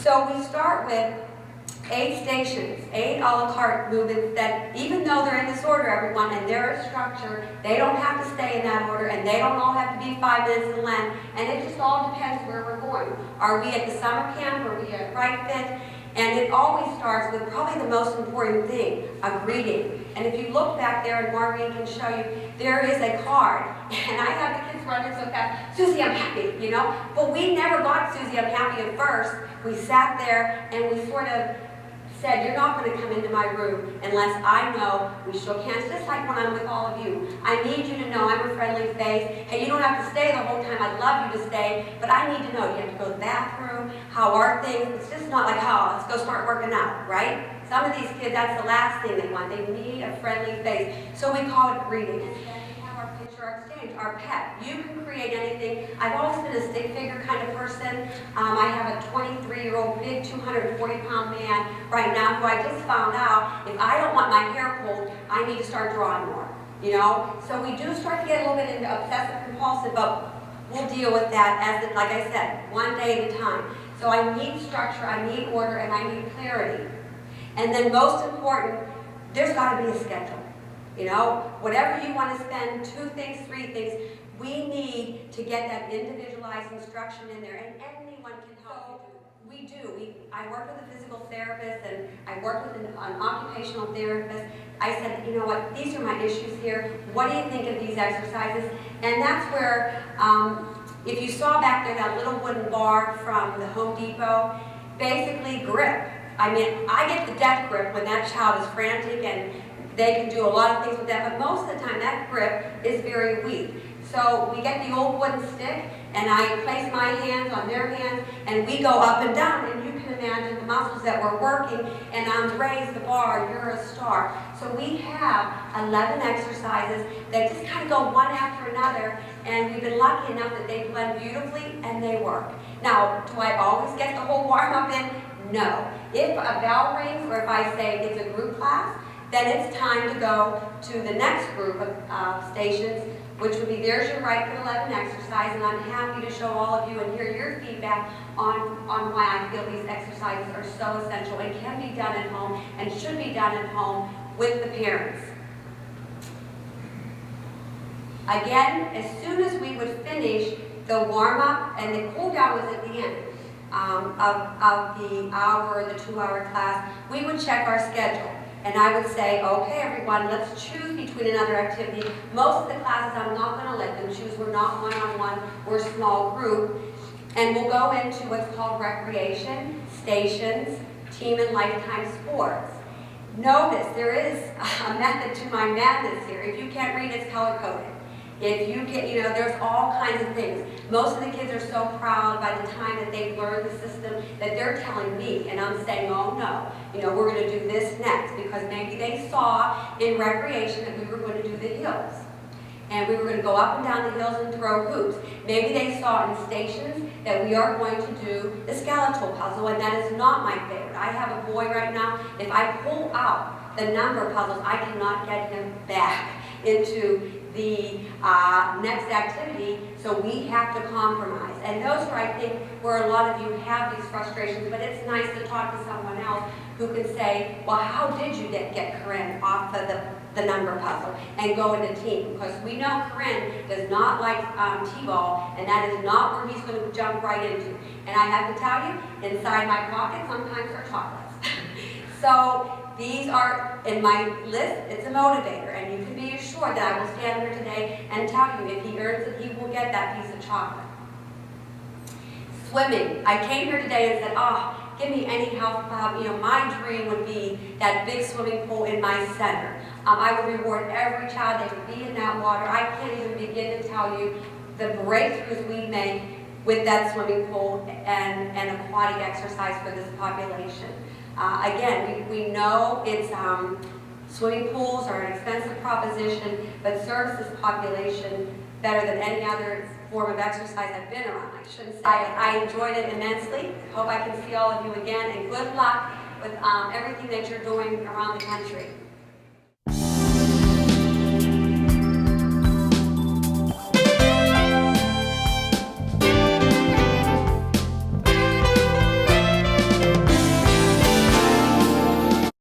So we start with 8 stations, 8 a la carte movements that, even though they're in this order, everyone, and they're a structure, they don't have to stay in that order, and they don't all have to be 5 minutes in length, and it just all depends where we're going. Are we at the summer camp? Are we at Right Fit? And it always starts with probably the most important thing, a greeting. And if you look back there, and Maureen can show you, there is a card. And I have the kids running so fast, Susie, I'm happy, you know? But we never got Susie, I'm happy at first. We sat there and we sort of said, you're not going to come into my room unless I know we shook hands, just like when I'm with all of you. I need you to know I'm a friendly face. Hey, you don't have to stay the whole time. I'd love you to stay, but I need to know. Do you have to go to the bathroom? How are things? It's just not like, oh, let's go start working out, right? Some of these kids, that's the last thing they want. They need a friendly face. So we call it greeting. Our picture, our exchange, our pet. You can create anything. I've always been a stick figure kind of person. I have a 23-year-old big 240-pound man right now who I just found out if I don't want my hair pulled, I need to start drawing more. You know? So we do start to get a little bit into obsessive compulsive, but we'll deal with that as, like I said, one day at a time. So I need structure, I need order, and I need clarity. And then most important, there's got to be a schedule. You know, whatever you want to spend, 2 things, 3 things, we need to get that individualized instruction in there, and anyone can help you do. I work with a physical therapist, and I work with an occupational therapist. I said, you know what, these are my issues here. What do you think of these exercises? And that's where, if you saw back there that little wooden bar from the Home Depot, basically grip. I mean, I get the death grip when that child is frantic and they can do a lot of things with that, but most of the time that grip is very weak. So we get the old wooden stick, and I place my hands on their hands, and we go up and down, and you can imagine the muscles that we're working, and Andre's the bar, you're a star. So we have 11 exercises that just kind of go one after another, and we've been lucky enough that they blend beautifully, and they work. Now, do I always get the whole warm-up in? No. If a bell rings, or if I say it's a group class, then it's time to go to the next group of stations, which would be There's Your Right Foot 11 exercise, and I'm happy to show all of you and hear your feedback on why I feel these exercises are so essential and can be done at home and should be done at home with the parents. Again, as soon as we would finish the warm-up, and the cool-down was at the end of the hour or the 2-hour class, we would check our schedule. And I would say, okay, everyone, let's choose between another activity. Most of the classes, I'm not going to let them choose. We're not one-on-one, we're a small group. And we'll go into what's called recreation, stations, team and lifetime sports. Notice there is a method to my madness here. If you can't read, it's color-coded. If you get, you know, there's all kinds of things. Most of the kids are so proud by the time that they've learned the system that they're telling me, and I'm saying, oh no, you know, we're going to do this next, because maybe they saw in recreation that we were going to do the hills. And we were going to go up and down the hills and throw hoops. Maybe they saw in stations that we are going to do the skeletal puzzle, and that is not my favorite. I have a boy right now, if I pull out the number puzzles, I cannot get him back into the next activity, so we have to compromise. And those are, I think, where a lot of you have these frustrations, but it's nice to talk to someone else who can say, well, how did you get Corinne off of the number puzzle and go into team? Because we know Corinne does not like t-ball, and that is not where he's going to jump right into. And I have to tell you, inside my pocket sometimes are chocolates. So these are, in my list, it's a motivator, and you can be assured that I will stand here today and tell you if he earns it, he will get that piece of chocolate. Swimming. I came here today and said, oh, give me any health club. You know, my dream would be that big swimming pool in my center. I would reward every child that would be in that water. I can't even begin to tell you the breakthroughs we make with that swimming pool and aquatic exercise for this population. Again, we know it's swimming pools are an expensive proposition, but serves this population better than any other form of exercise I've been around. I shouldn't say I enjoyed it immensely. Hope I can see all of you again, and good luck with everything that you're doing around the country.